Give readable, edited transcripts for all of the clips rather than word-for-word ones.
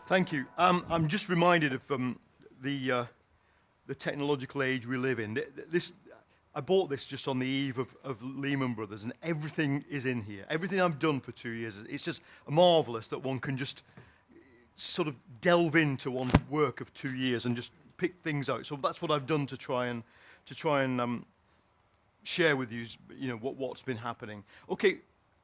Thank you. I'm just reminded of the technological age we live in. I bought this just on the eve of Lehman Brothers, and everything is in here. Everything I've done for 2 years. It's just marvelous that one can just sort of delve into one's work of 2 years and just pick things out. So that's what I've done to try and share with you, what's been happening. Okay,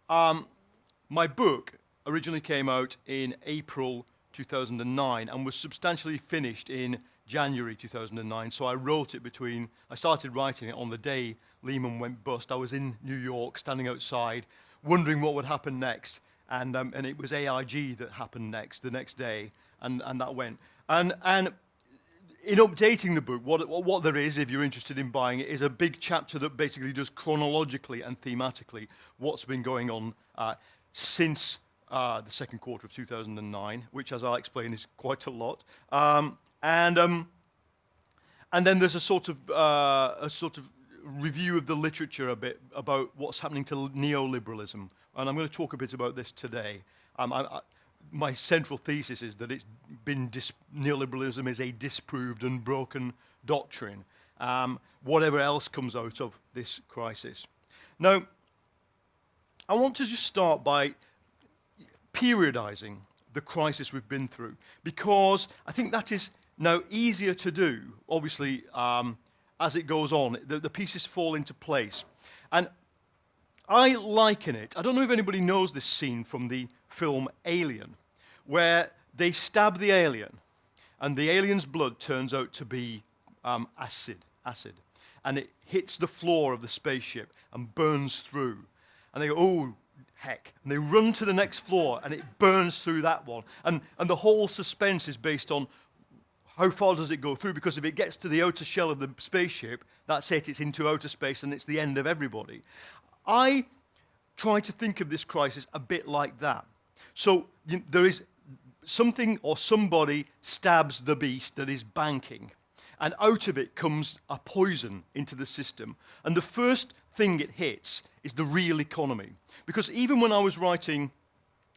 my book originally came out in April 2009 and was substantially finished in January 2009. So I started writing it on the day Lehman went bust. I was in New York, standing outside, wondering what would happen next. And it was AIG that happened the next day, and that went. And in updating the book, what there is, if you're interested in buying it, is a big chapter that basically does chronologically and thematically what's been going on since the second quarter of 2009, which, as I'll explain, is quite a lot. And then there's a sort of review of the literature a bit about what's happening to neoliberalism, and I'm going to talk a bit about this today. My central thesis is that neoliberalism is a disproved and broken doctrine. Whatever else comes out of this crisis. Now, I want to just start by periodizing the crisis we've been through, because I think that is now easier to do, obviously, as it goes on. The pieces fall into place. And I liken it, I don't know if anybody knows this scene from the film Alien, where they stab the alien, and the alien's blood turns out to be acid, and it hits the floor of the spaceship and burns through. And they go, oh, heck. And they run to the next floor, and it burns through that one. And the whole suspense is based on how far does it go through, because if it gets to the outer shell of the spaceship, that's it, it's into outer space, and it's the end of everybody. I try to think of this crisis a bit like that. So there is something or somebody stabs the beast that is banking, and out of it comes a poison into the system. And the first thing it hits is the real economy. Because even when I was writing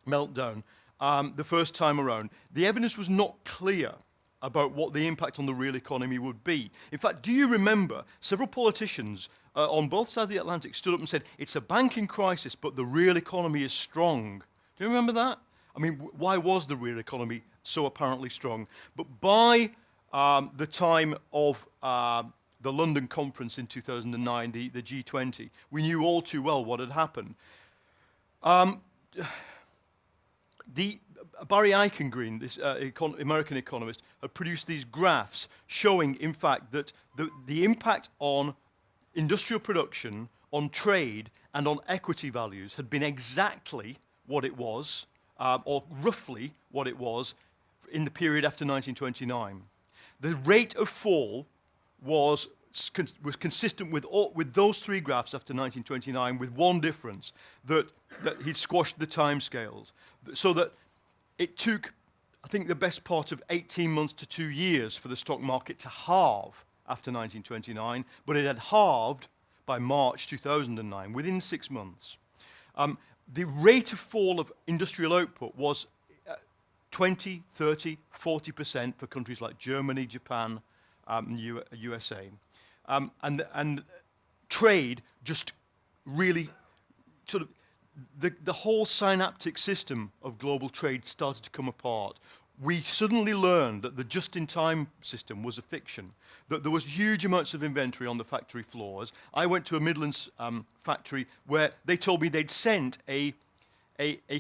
Meltdown the first time around, the evidence was not clear about what the impact on the real economy would be. In fact, do you remember several politicians on both sides of the Atlantic stood up and said, it's a banking crisis, but the real economy is strong. Do you remember that? I mean, why was the real economy so apparently strong? But by the time of the London conference in 2009, the G20, we knew all too well what had happened. Barry Eichengreen, this American economist, had produced these graphs showing, in fact, that the impact on industrial production, on trade, and on equity values had been exactly what it was, or roughly what it was, in the period after 1929. The rate of fall was consistent with those three graphs after 1929, with one difference, that he'd squashed the timescales, so that it took, I think, the best part of 18 months to 2 years for the stock market to halve after 1929, but it had halved by March 2009, within 6 months. The rate of fall of industrial output was 20, 30, 40% for countries like Germany, Japan, USA. And trade just really sort of, the whole synaptic system of global trade started to come apart. We suddenly learned that the just-in-time system was a fiction, that there was huge amounts of inventory on the factory floors. I went to a Midlands factory where they told me they'd sent a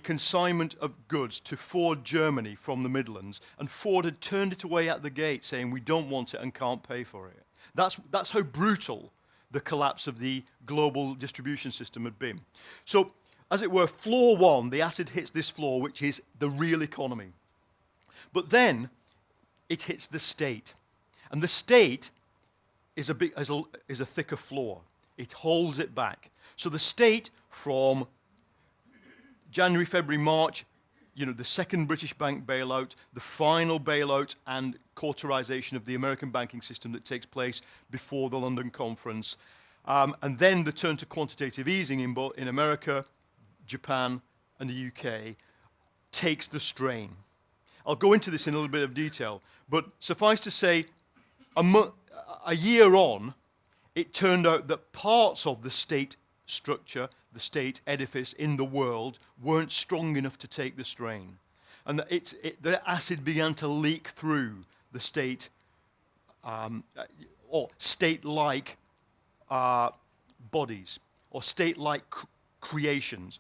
consignment of goods to Ford Germany from the Midlands, and Ford had turned it away at the gate saying, we don't want it and can't pay for it. That's how brutal the collapse of the global distribution system had been. So, as it were, floor one, the acid hits this floor, which is the real economy. But then it hits the state. And the state is a thicker floor. It holds it back. So the state from January, February, March the second British bank bailout, the final bailout and cauterization of the American banking system that takes place before the London conference, and then the turn to quantitative easing in America, Japan, and the UK takes the strain. I'll go into this in a little bit of detail, but suffice to say, a year on, it turned out that parts of the state structure, the state edifice in the world, weren't strong enough to take the strain. And the acid began to leak through the state, or state-like bodies, or state-like creations.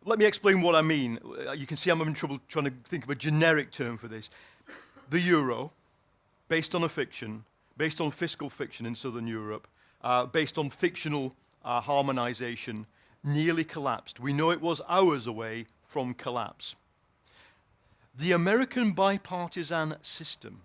Let me explain what I mean. You can see I'm having trouble trying to think of a generic term for this. The euro, based on a fiction, based on fiscal fiction in Southern Europe, based on fictional harmonization, nearly collapsed. We know it was hours away from collapse. The American bipartisan system,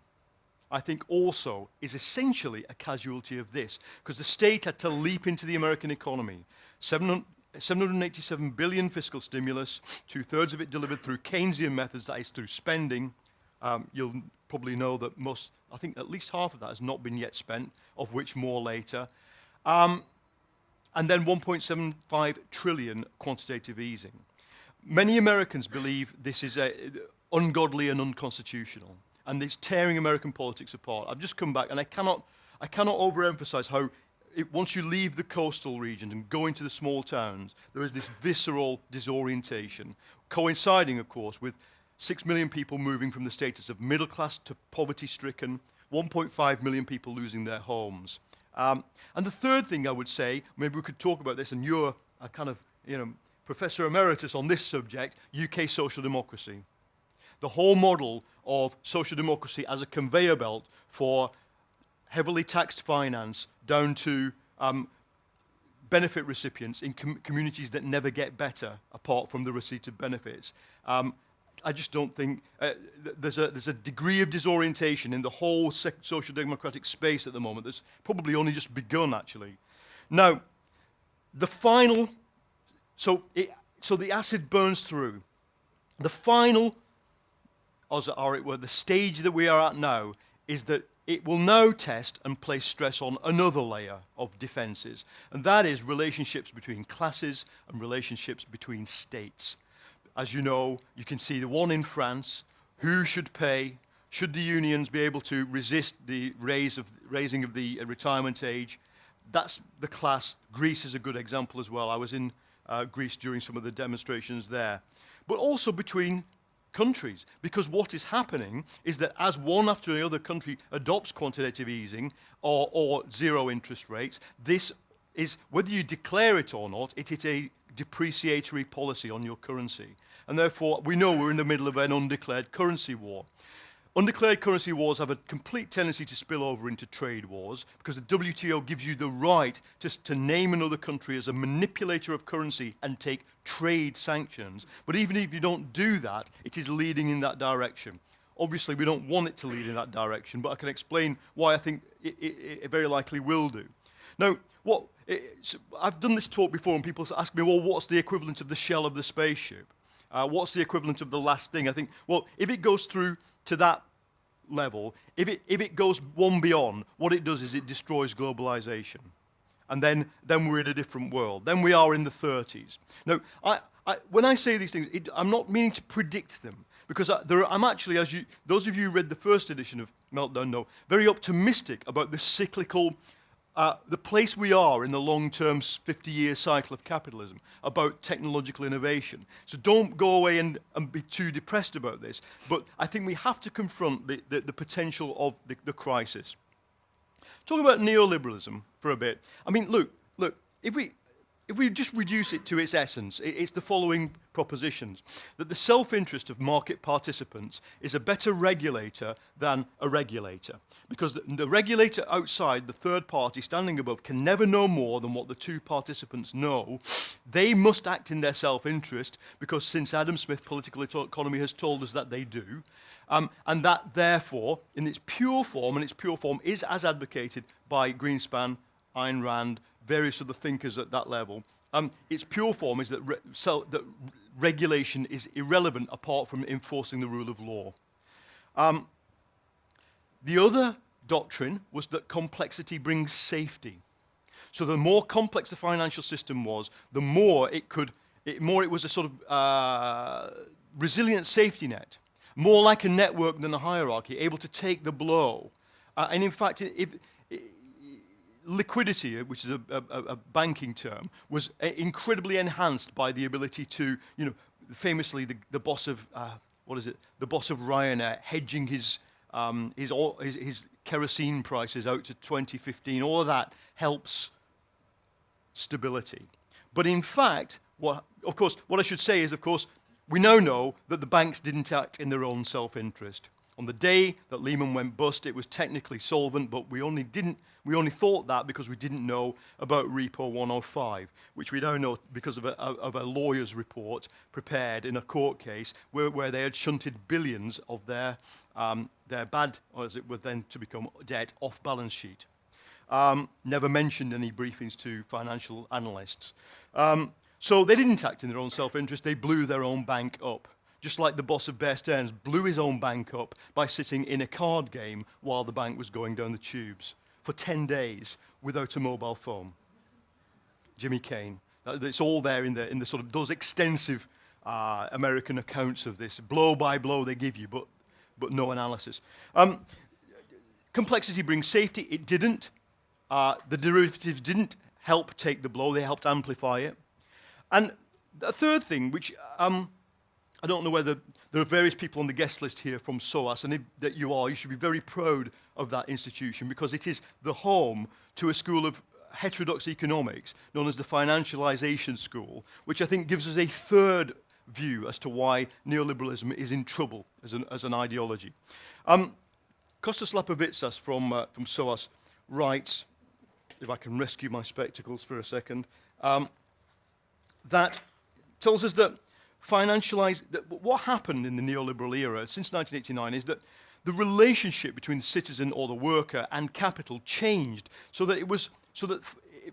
I think, also is essentially a casualty of this, because the state had to leap into the American economy. 787 billion fiscal stimulus, 2/3 of it delivered through Keynesian methods, that is through spending. You'll probably know that I think at least half of that has not been yet spent, of which more later. And then 1.75 trillion quantitative easing. Many Americans believe this is ungodly and unconstitutional, and it's tearing American politics apart. I've just come back, and I cannot overemphasize how once you leave the coastal regions and go into the small towns, there is this visceral disorientation, coinciding, of course, with 6 million people moving from the status of middle class to poverty-stricken, 1.5 million people losing their homes. And the third thing I would say, maybe we could talk about this, and you're a kind of, Professor Emeritus on this subject, UK social democracy. The whole model of social democracy as a conveyor belt for heavily taxed finance down to benefit recipients in communities that never get better apart from the receipt of benefits. I just don't think there's a degree of disorientation in the whole social democratic space at the moment that's probably only just begun, actually. Now, the final, so the acid burns through. The final, or it were, the stage that we are at now is that it will now test and place stress on another layer of defenses, and that is relationships between classes and relationships between states. As you know, you can see the one in France. Who should pay? Should the unions be able to resist the raising of the retirement age? That's the class. Greece is a good example as well. I was in Greece during some of the demonstrations there. But also between countries, because what is happening is that as one after the other country adopts quantitative easing or zero interest rates, this is, whether you declare it or not, it is a depreciatory policy on your currency. And therefore, we know we're in the middle of an undeclared currency war. Undeclared currency wars have a complete tendency to spill over into trade wars, because the WTO gives you the right to name another country as a manipulator of currency and take trade sanctions. But even if you don't do that, it is leading in that direction. Obviously, we don't want it to lead in that direction, but I can explain why I think it very likely will do. Now, I've done this talk before, and people ask me, well, what's the equivalent of the shell of the spaceship? What's the equivalent of the last thing? I think, well, if it goes through to that level, if it goes one beyond, what it does is it destroys globalization. And then we're in a different world. Then we are in the 30s. Now, when I say these things, I'm not meaning to predict them, because I'm actually, those of you who read the first edition of Meltdown know, very optimistic about the cyclical, the place we are in the long-term 50-year cycle of capitalism, about technological innovation. So don't go away and be too depressed about this, but I think we have to confront the potential of the crisis. Talk about neoliberalism for a bit. I mean, look, if we just reduce it to its essence, it's the following propositions: that the self-interest of market participants is a better regulator than a regulator, because the regulator outside, the third party standing above, can never know more than what the two participants know. They must act in their self-interest, because since Adam Smith, political economy has told us that they do, and that therefore, in its pure form, is as advocated by Greenspan, Ayn Rand, various other thinkers at that level, its pure form is that regulation is irrelevant apart from enforcing the rule of law. The other doctrine was that complexity brings safety. So the more complex the financial system was, the more it was a sort of resilient safety net, more like a network than a hierarchy, able to take the blow. And in fact, liquidity, which is a banking term, was incredibly enhanced by the ability to, famously the boss of the boss of Ryanair hedging his kerosene prices out to 2015. All of that helps stability. But in fact, what I should say is, of course, we now know that the banks didn't act in their own self-interest. On the day that Lehman went bust, it was technically solvent, but we only thought that because we didn't know about Repo 105, which we now know because of a lawyer's report prepared in a court case where they had shunted billions of their bad, or as it were then to become debt, off balance sheet. Never mentioned any briefings to financial analysts. So they didn't act in their own self-interest, they blew their own bank up. Just like the boss of Bear Stearns blew his own bank up by sitting in a card game while the bank was going down the tubes for 10 days without a mobile phone. Jimmy Kane. It's all there in the sort of those extensive American accounts of this. Blow by blow they give you, but no analysis. Complexity brings safety. It didn't. The derivatives didn't help take the blow. They helped amplify it. And the third thing, which I don't know whether there are various people on the guest list here from SOAS, and if that you should be very proud of that institution because it is the home to a school of heterodox economics known as the Financialization School, which I think gives us a third view as to why neoliberalism is in trouble as an ideology. Kostas Lapovitsas from SOAS writes, if I can rescue my spectacles for a second, that tells us that what happened in the neoliberal era since 1989 is that the relationship between the citizen or the worker and capital changed so that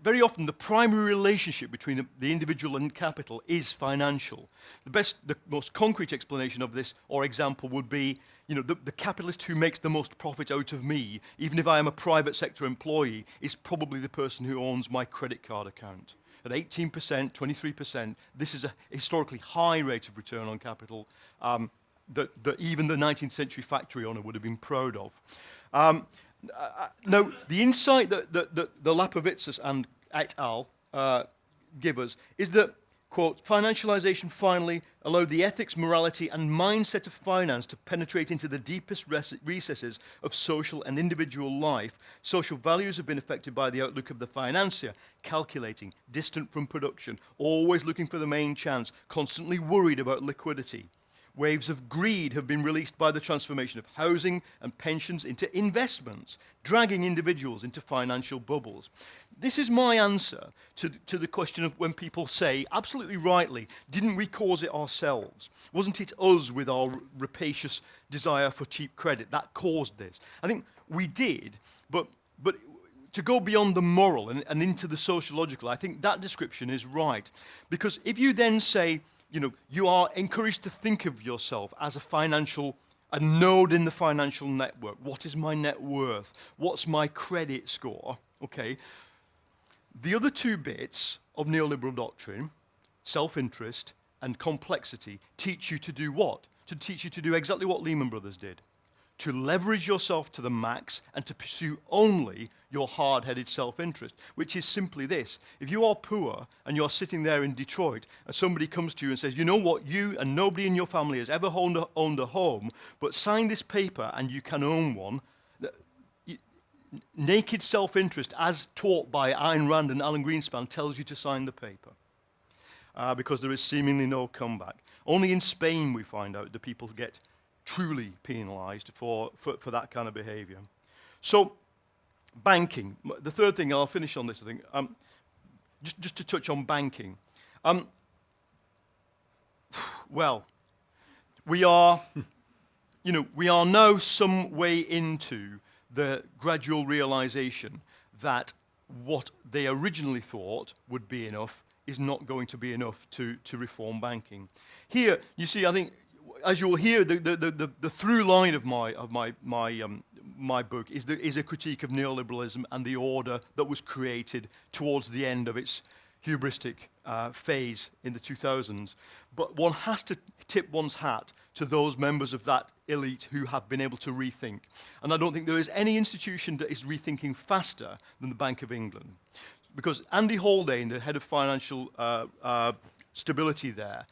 very often the primary relationship between the individual and capital is financial. The most concrete explanation of this or example would be, the capitalist who makes the most profit out of me, even if I am a private sector employee, is probably the person who owns my credit card account. At 18%, 23%, this is a historically high rate of return on capital that even the 19th century factory owner would have been proud of. Now, the insight that the Lapovitsas and et al. Give us is that, quote, financialization finally allowed the ethics, morality, and mindset of finance to penetrate into the deepest recesses of social and individual life. Social values have been affected by the outlook of the financier, calculating, distant from production, always looking for the main chance, constantly worried about liquidity. Waves of greed have been released by the transformation of housing and pensions into investments, dragging individuals into financial bubbles. This is my answer to the question of when people say, absolutely rightly, didn't we cause it ourselves? Wasn't it us with our rapacious desire for cheap credit that caused this? I think we did, but to go beyond the moral and into the sociological, I think that description is right. Because if you then say, you are encouraged to think of yourself as a node in the financial network. What is my net worth? What's my credit score? Okay. The other two bits of neoliberal doctrine, self-interest and complexity, teach you to do what? To teach you to do exactly what Lehman Brothers did. To leverage yourself to the max and to pursue only your hard-headed self-interest, which is simply this. If you are poor and you're sitting there in Detroit and somebody comes to you and says, you know what, you and nobody in your family has ever owned a home, but sign this paper and you can own one, naked self-interest, as taught by Ayn Rand and Alan Greenspan, tells you to sign the paper because there is seemingly no comeback. Only in Spain we find out that people get truly penalized for that kind of behavior. So, banking. The third thing, I'll finish on this, I think, just to touch on banking. Well, we are now some way into the gradual realization that what they originally thought would be enough is not going to be enough to reform banking. Here, you see, I think, as you'll hear, the through line of my book is a critique of neoliberalism and the order that was created towards the end of its hubristic phase in the 2000s. But one has to tip one's hat to those members of that elite who have been able to rethink. And I don't think there is any institution that is rethinking faster than the Bank of England. Because Andy Haldane, the head of financial stability there,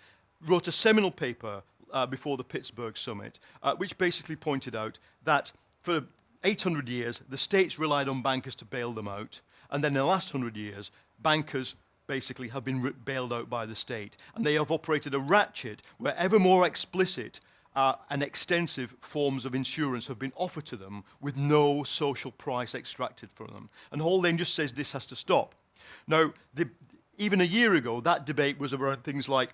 wrote a seminal paper before the Pittsburgh summit, which basically pointed out that for 800 years, the states relied on bankers to bail them out. And then in the last 100 years, bankers basically have been bailed out by the state. And they have operated a ratchet where ever more explicit and extensive forms of insurance have been offered to them with no social price extracted from them. And Haldane just says this has to stop. Now, even a year ago, that debate was about things like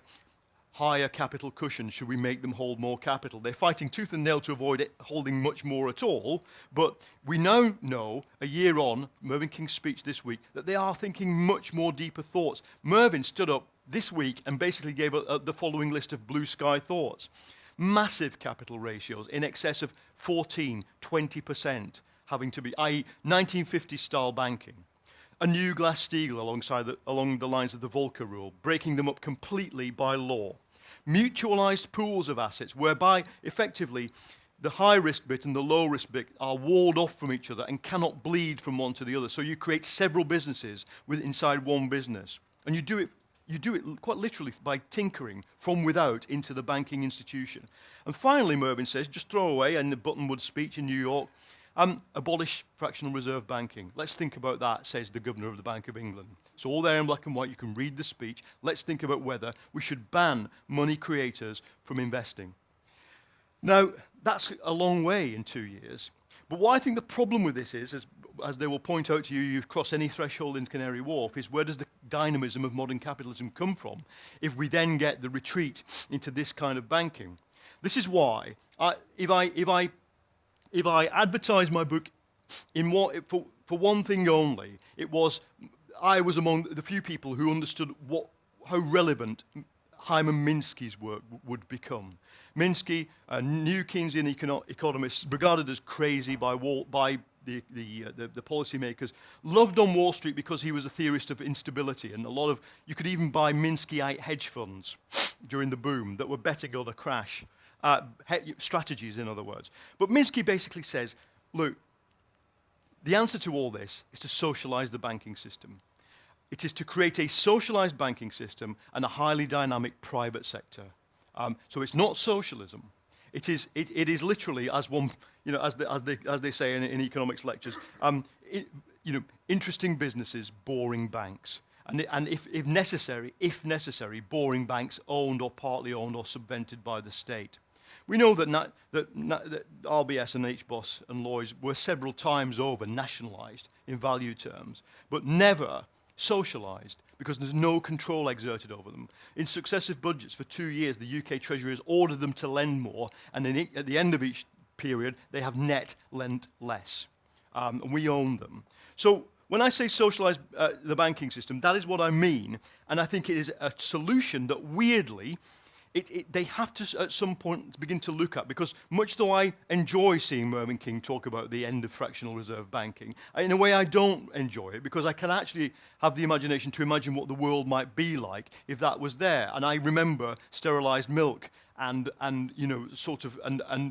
higher capital cushions. Should we make them hold more capital? They're fighting tooth and nail to avoid it holding much more at all. But we now know, a year on, Mervyn King's speech this week, that they are thinking much more deeper thoughts. Mervyn stood up this week and basically gave the following list of blue sky thoughts. Massive capital ratios in excess of 14, 20% having to be, i.e. 1950s style banking. A new Glass-Steagall along the lines of the Volcker rule, breaking them up completely by law. Mutualized pools of assets, whereby effectively the high-risk bit and the low-risk bit are walled off from each other and cannot bleed from one to the other. So you create several businesses inside one business. And you do it quite literally by tinkering from without into the banking institution. And finally, Mervyn says, just throw away, in the Buttonwood speech in New York, abolish fractional reserve banking. Let's think about that, says the Governor of the Bank of England. So all there in black and white, you can read the speech. Let's think about whether we should ban money creators from investing. Now, that's a long way in 2 years. But what I think the problem with this is, as they will point out to you, you cross any threshold in Canary Wharf, is where does the dynamism of modern capitalism come from if we then get the retreat into this kind of banking? This is why, if I advertise my book for one thing only, I was among the few people who understood how relevant Hyman Minsky's work would become. Minsky, a new Keynesian economist, regarded as crazy by the policymakers, loved on Wall Street because he was a theorist of instability, and you could even buy Minskyite hedge funds during the boom that were betting on a crash. Strategies, in other words. But Minsky basically says, look, the answer to all this is to socialize the banking system. It is to create a socialized banking system and a highly dynamic private sector. So it's not socialism. It is literally, as they say in economics lectures, interesting businesses, boring banks. And if necessary, boring banks owned or partly owned or subvented by the state. We know that RBS and HBOS and Lloyds were several times over nationalized in value terms, but never socialized because there's no control exerted over them. In successive budgets for 2 years, the UK Treasury has ordered them to lend more, and at the end of each period, they have net lent less. And we own them. So when I say socialize the banking system, that is what I mean, and I think it is a solution that weirdly, they have to, at some point, begin to look at, because much though I enjoy seeing Mervyn King talk about the end of fractional reserve banking, in a way I don't enjoy it, because I can actually have the imagination to imagine what the world might be like if that was there. And I remember sterilized milk and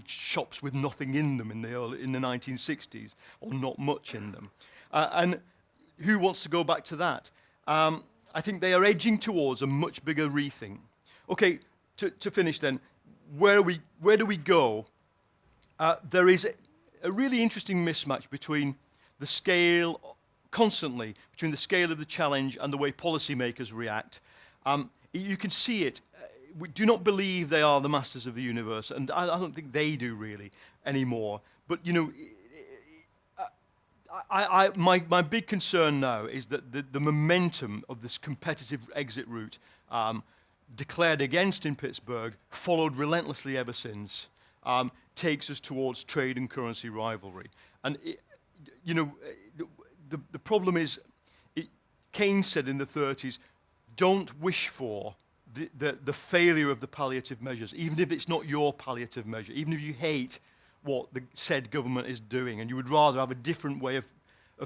shops with nothing in them in the 1960s, or not much in them. And who wants to go back to that? I think they are edging towards a much bigger rethink. Okay. To finish then, where do we go? There is a really interesting mismatch between the scale, constantly, between the scale of the challenge and the way policymakers react. You can see it. We do not believe they are the masters of the universe, and I don't think they do really anymore. But my big concern now is that the momentum of this competitive exit route declared against in Pittsburgh, followed relentlessly ever since, takes us towards trade and currency rivalry. And the problem is, Keynes said in the 30s, don't wish for the failure of the palliative measures, even if it's not your palliative measure, even if you hate what the said government is doing and you would rather have a different way of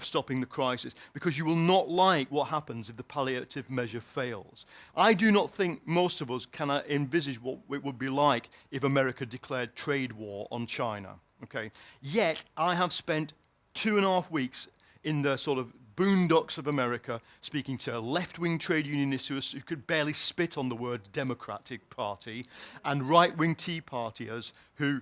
stopping the crisis, because you will not like what happens if the palliative measure fails. I do not think most of us can envisage what it would be like if America declared trade war on China. Okay? Yet, I have spent 2.5 weeks in the sort of boondocks of America speaking to left-wing trade unionists who could barely spit on the word Democratic Party, and right-wing Tea Partiers who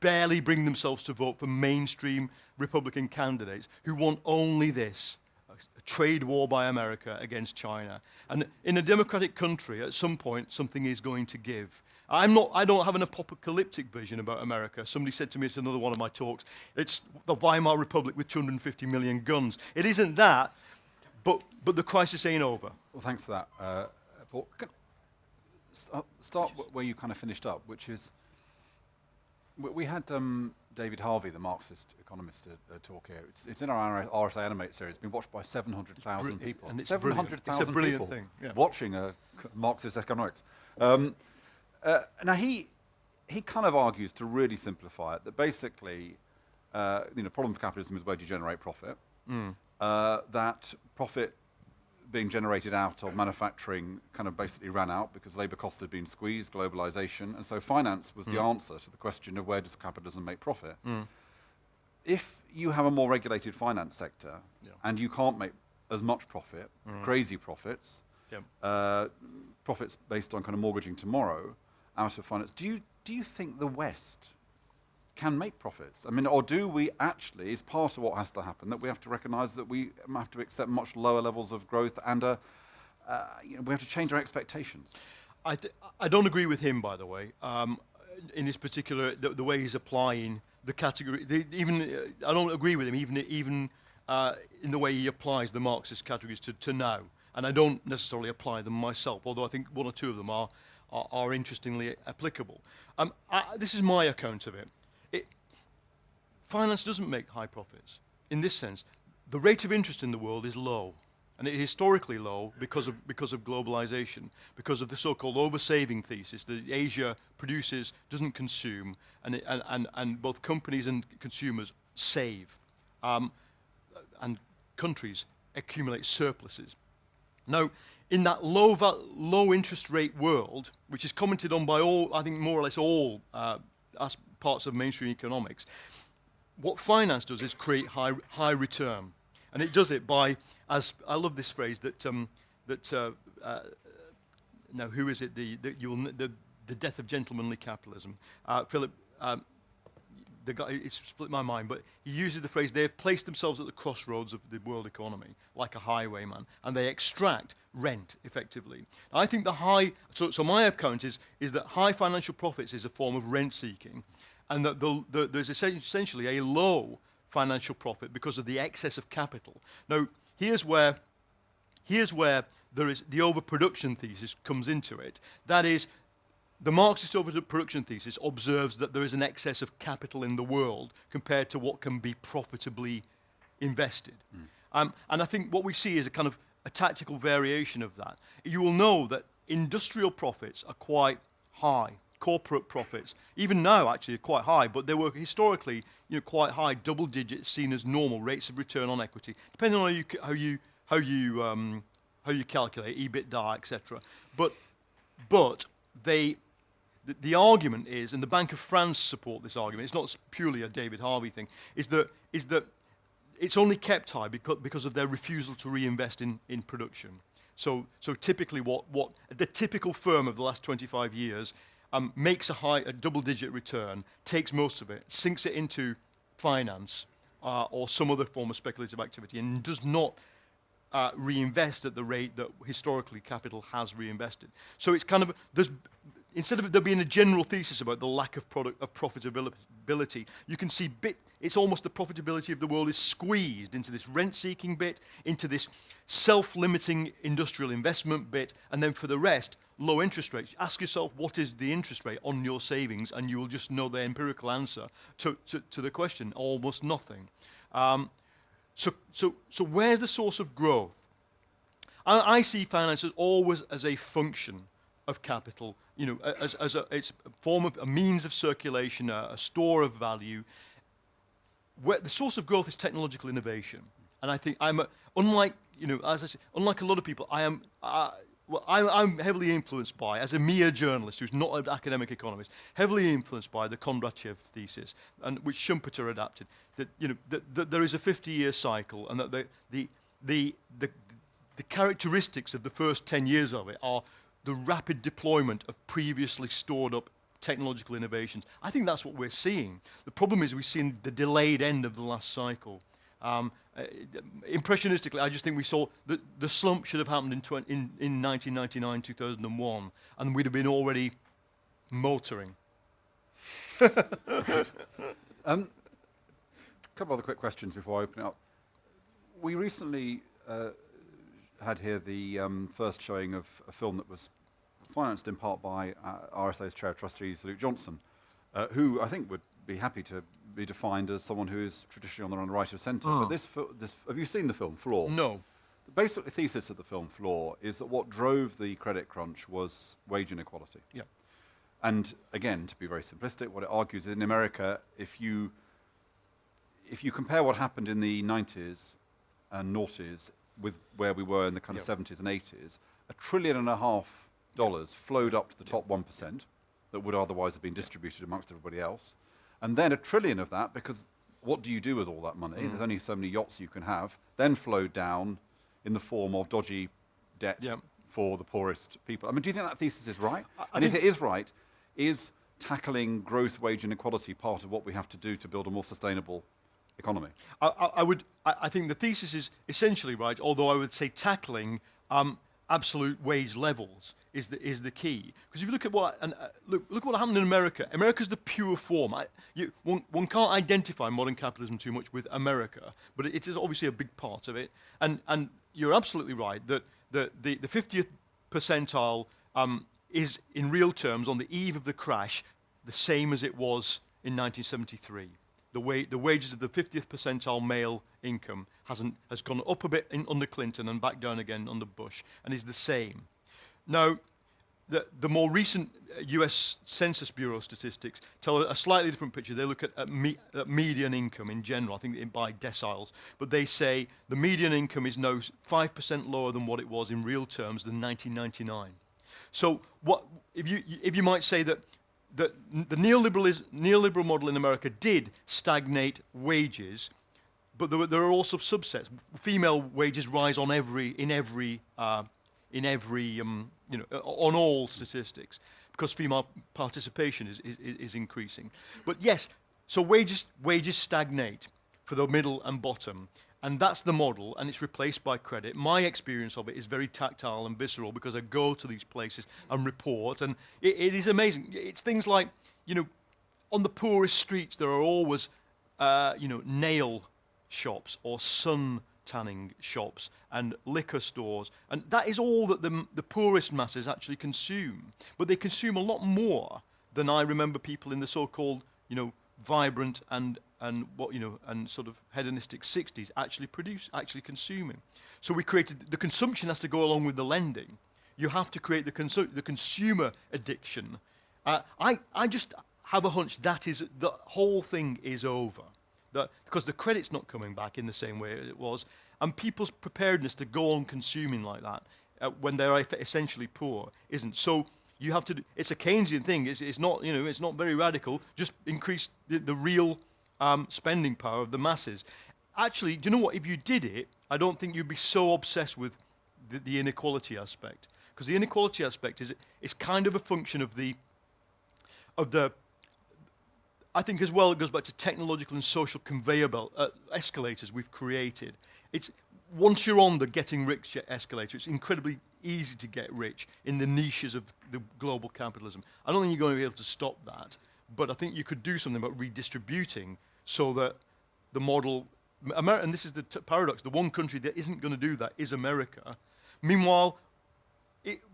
barely bring themselves to vote for mainstream Republican candidates, who want only this, a trade war by America against China. And in a democratic country, at some point, something is going to give. I don't have an apocalyptic vision about America. Somebody said to me at another one of my talks, it's the Weimar Republic with 250 million guns. It isn't that, but the crisis ain't over. Well, thanks for that, Paul. Start where you kind of finished up, which is, we had David Harvey, the Marxist economist, talk here. It's in our RSA Animate series. It's been watched by 700,000 people. And it's 700,000 people thing, yeah. watching Marxist economics. Now he kind of argues, to really simplify it, that basically, problem for capitalism is where do you generate profit? That profit being generated out of manufacturing kind of basically ran out because labour costs had been squeezed, globalisation, and so finance was the answer to the question of where does capitalism make profit. If you have a more regulated finance sector and you can't make as much profit, crazy profits, profits based on kind of mortgaging tomorrow out of finance, do you think the West can make profits? I mean, or do we actually, is part of what has to happen, that we have to recognise that we have to accept much lower levels of growth and we have to change our expectations? I don't agree with him, by the way, in his particular, the way he's applying the category. I don't agree with him, even in the way he applies the Marxist categories to now. And I don't necessarily apply them myself, although I think one or two of them are interestingly applicable. This is my account of it. Finance doesn't make high profits. In this sense, the rate of interest in the world is low, and it is historically low because of globalization, because of the so-called oversaving thesis that Asia produces, doesn't consume, and both companies and consumers save, and countries accumulate surpluses. Now, in that low interest rate world, which is commented on by all, I think more or less all parts of mainstream economics, what finance does is create high return, and it does it by, as I love this phrase now who is it, the death of gentlemanly capitalism? Philip, the guy, it's split my mind, but he uses the phrase, they have placed themselves at the crossroads of the world economy, like a highwayman, and they extract rent, effectively. I think so my account is that high financial profits is a form of rent seeking, and that there's essentially a low financial profit because of the excess of capital. Now, here's where there is the overproduction thesis comes into it. That is, the Marxist overproduction thesis observes that there is an excess of capital in the world compared to what can be profitably invested. And I think what we see is a kind of a tactical variation of that. You will know that industrial profits are quite high. Corporate profits, even now actually, are quite high, but they were historically quite high, double digits, seen as normal rates of return on equity, depending on how you calculate EBITDA, etc. But the argument is, and the Bank of France support this argument, it's not purely a David Harvey thing, is that it's only kept high because of their refusal to reinvest in production. So typically what the typical firm of the last 25 years makes a double-digit return, takes most of it, sinks it into finance or some other form of speculative activity, and does not reinvest at the rate that historically capital has reinvested. So it's kind of, instead of there being a general thesis about the lack of profitability, you can see it's almost the profitability of the world is squeezed into this rent-seeking bit, into this self-limiting industrial investment bit, and then for the rest, low interest rates. Ask yourself, what is the interest rate on your savings, and you will just know the empirical answer to the question, almost nothing. So where's the source of growth? I see finance as always as a function of capital, it's a form of a means of circulation, a store of value. Where the source of growth is technological innovation, and I think unlike as I say, unlike a lot of people, I'm heavily influenced by, as a mere journalist who's not an academic economist, heavily influenced by the Kondrachev thesis, and which Schumpeter adapted. That there is a 50-year cycle, and that the characteristics of the first 10 years of it are the rapid deployment of previously stored up technological innovations. I think that's what we're seeing. The problem is we've seen the delayed end of the last cycle. Impressionistically, I just think we saw the slump should have happened in 1999, 2001, and we'd have been already motoring. A couple other quick questions before I open it up. We recently had here the first showing of a film that was financed in part by RSA's Chair of Trustees, Luke Johnson, who I think would be happy to be defined as someone who is traditionally on the right of centre. But this have you seen the film Floor? No. The basic thesis of the film Floor is that what drove the credit crunch was wage inequality. Yeah. And again, to be very simplistic, what it argues is in America, if you compare what happened in the 90s and noughties with where we were in the kind of 70s and 80s, $1.5 trillion flowed up to the top 1% that would otherwise have been distributed amongst everybody else. And then $1 trillion of that, because what do you do with all that money? There's only so many yachts you can have, then flowed down in the form of dodgy debt for the poorest people. I mean, do you think that thesis is right? And if it is right, is tackling gross wage inequality part of what we have to do to build a more sustainable economy? I think the thesis is essentially right, although I would say tackling absolute wage levels is the key. Because if you look at look what happened in America. America's the pure form. One can't identify modern capitalism too much with America, but it is obviously a big part of it. And you're absolutely right that the 50th percentile is in real terms on the eve of the crash the same as it was in 1973. The wages of the 50th percentile male income has gone up a bit under Clinton and back down again under Bush, and is the same. Now, the more recent U.S. Census Bureau statistics tell a slightly different picture. They look at median income in general, I think by deciles, but they say the median income is now 5% lower than what it was in real terms than 1999. So what if you might say that the neoliberal model in America did stagnate wages, but there are also subsets. Female wages rise on on all statistics because female participation is increasing. But yes, so wages stagnate for the middle and bottom. And that's the model, and it's replaced by credit. My experience of it is very tactile and visceral because I go to these places and report, and it is amazing. It's things like, on the poorest streets there are always, nail shops or sun tanning shops and liquor stores, and that is all that the poorest masses actually consume. But they consume a lot more than I remember people in the so-called, vibrant and sort of hedonistic 60s actually consuming. So we created the consumption has to go along with the lending. You have to create the consumer addiction. I just have a hunch that is the whole thing is over, because the credit's not coming back in the same way it was, and people's preparedness to go on consuming like that when they're essentially poor isn't. So you have to. It's a Keynesian thing. It's not. It's not very radical. Just increase the real spending power of the masses. Actually, do you know what? If you did it, I don't think you'd be so obsessed with the inequality aspect, because the inequality aspect is kind of a function of the. I think as well it goes back to technological and social conveyor belt escalators we've created. It's once you're on the getting rich escalator, it's incredibly easy to get rich in the niches of the global capitalism. I don't think you're going to be able to stop that, but I think you could do something about redistributing so that the model, and this is the paradox, the one country that isn't going to do that is America. Meanwhile,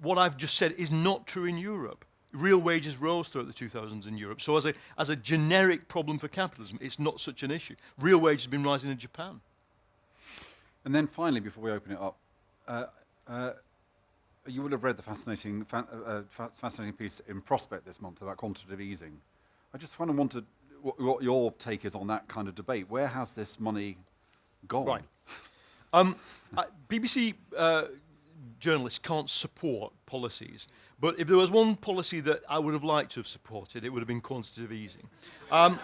what I've just said is not true in Europe. Real wages rose throughout the 2000s in Europe. So as a generic problem for capitalism, it's not such an issue. Real wages have been rising in Japan. And then finally, before we open it up, You will have read the fascinating piece in Prospect this month about quantitative easing. I just kind of wanted what your take is on that kind of debate. Where has this money gone? Right. BBC journalists can't support policies, but if there was one policy that I would have liked to have supported, it would have been quantitative easing. And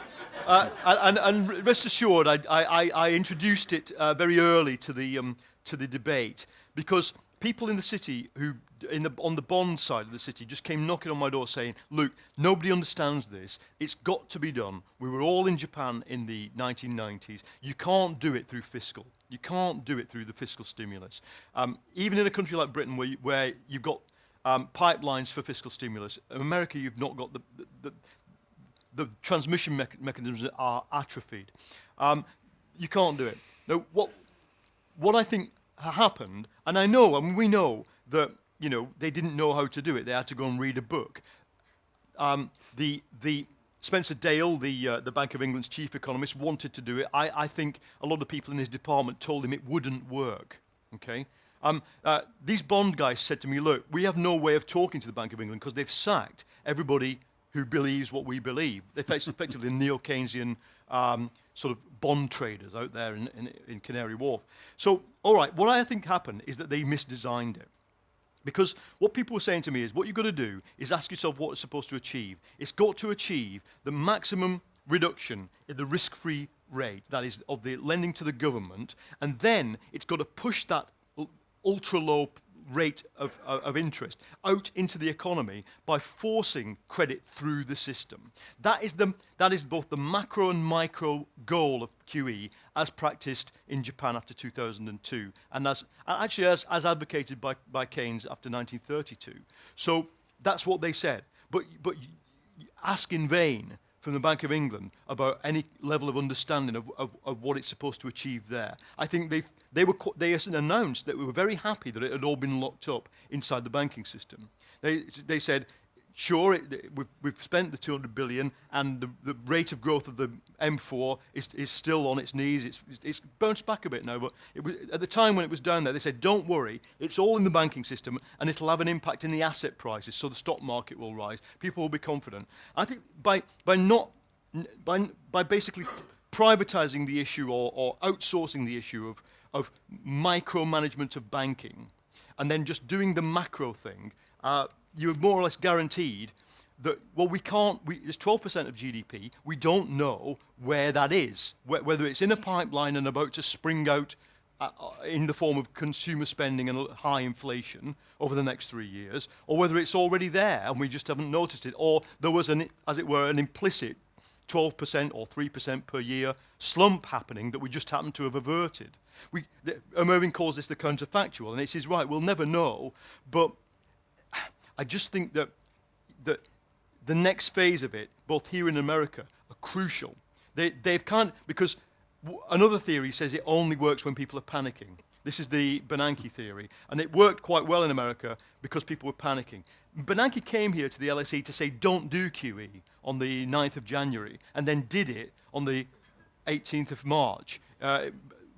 rest assured, I introduced it very early to the debate, because people in the city on the bond side of the city just came knocking on my door saying, look, nobody understands this. It's got to be done. We were all in Japan in the 1990s. You can't do it through fiscal. You can't do it through the fiscal stimulus. Even in a country like Britain where you've got pipelines for fiscal stimulus, in America you've not got the transmission mechanisms are atrophied. You can't do it. Now, what I think happened, and we know that they didn't know how to do it. They had to go and read a book. The Spencer Dale, the Bank of England's chief economist, wanted to do it. I think a lot of people in his department told him it wouldn't work. Okay. These bond guys said to me, look, we have no way of talking to the Bank of England because they've sacked everybody who believes what we believe. They're effectively neo-Keynesian sort of bond traders out there in Canary Wharf. So, all right, what I think happened is that they misdesigned it. Because what people were saying to me is, what you've got to do is ask yourself what it's supposed to achieve. It's got to achieve the maximum reduction in the risk-free rate, that is, of the lending to the government, and then it's got to push that ultra-low rate of interest out into the economy by forcing credit through the system. That is both the macro and micro goal of QE as practiced in Japan after 2002, and as advocated by Keynes after 1932. So that's what they said. But you ask in vain from the Bank of England about any level of understanding of what it's supposed to achieve there. I think they announced that we were very happy that it had all been locked up inside the banking system. They said, sure, we've spent the 200 billion, and the rate of growth of the M4 is still on its knees. It's bounced back a bit now, but at the time when it was down there, they said, don't worry, it's all in the banking system, and it'll have an impact in the asset prices, so the stock market will rise. People will be confident. I think by basically privatizing the issue or outsourcing the issue of micromanagement of banking, and then just doing the macro thing, you're more or less guaranteed that, well, it's 12% of GDP, we don't know where that is, whether it's in a pipeline and about to spring out in the form of consumer spending and high inflation over the next 3 years, or whether it's already there and we just haven't noticed it, or there was, as it were, an implicit 12% or 3% per year slump happening that we just happen to have averted. Mervyn calls this the counterfactual, and it says, right, we'll never know, but I just think that the next phase of it, both here in America, are crucial. Because another theory says it only works when people are panicking. This is the Bernanke theory, and it worked quite well in America because people were panicking. Bernanke came here to the LSE to say don't do QE on the 9th of January, and then did it on the 18th of March.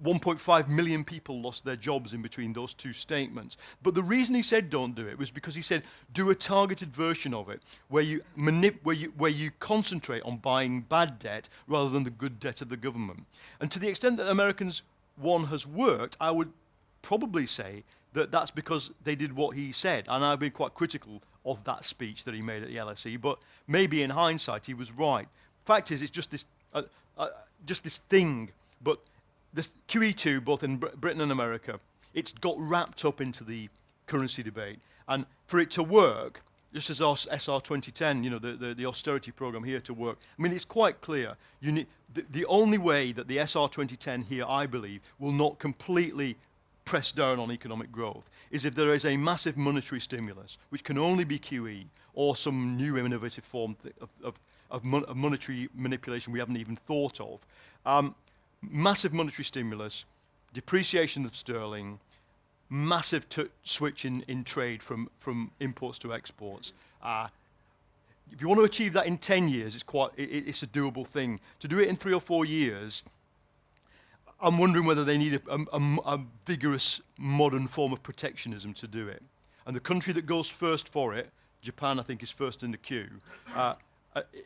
1.5 million people lost their jobs in between those two statements. But the reason he said don't do it was because he said do a targeted version of it where you concentrate on buying bad debt rather than the good debt of the government. And to the extent that Americans one has worked, I would probably say that that's because they did what he said. And I've been quite critical of that speech that he made at the LSE, but maybe in hindsight he was right. Fact is, it's just this thing, but this QE2, both in Britain and America, it's got wrapped up into the currency debate. And for it to work, just as our SR 2010, the austerity program here to work, I mean, it's quite clear. The only way that the SR 2010 here, I believe, will not completely press down on economic growth is if there is a massive monetary stimulus, which can only be QE or some new innovative form of monetary manipulation we haven't even thought of. Massive monetary stimulus, depreciation of sterling, massive switch in trade from imports to exports. If you want to achieve that in 10 years, it's a doable thing. To do it in 3 or 4 years, I'm wondering whether they need a vigorous modern form of protectionism to do it. And the country that goes first for it, Japan, I think, is first in the queue.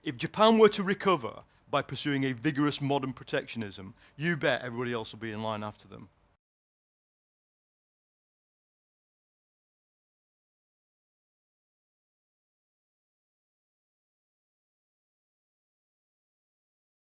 If Japan were to recover by pursuing a vigorous modern protectionism, you bet everybody else will be in line after them.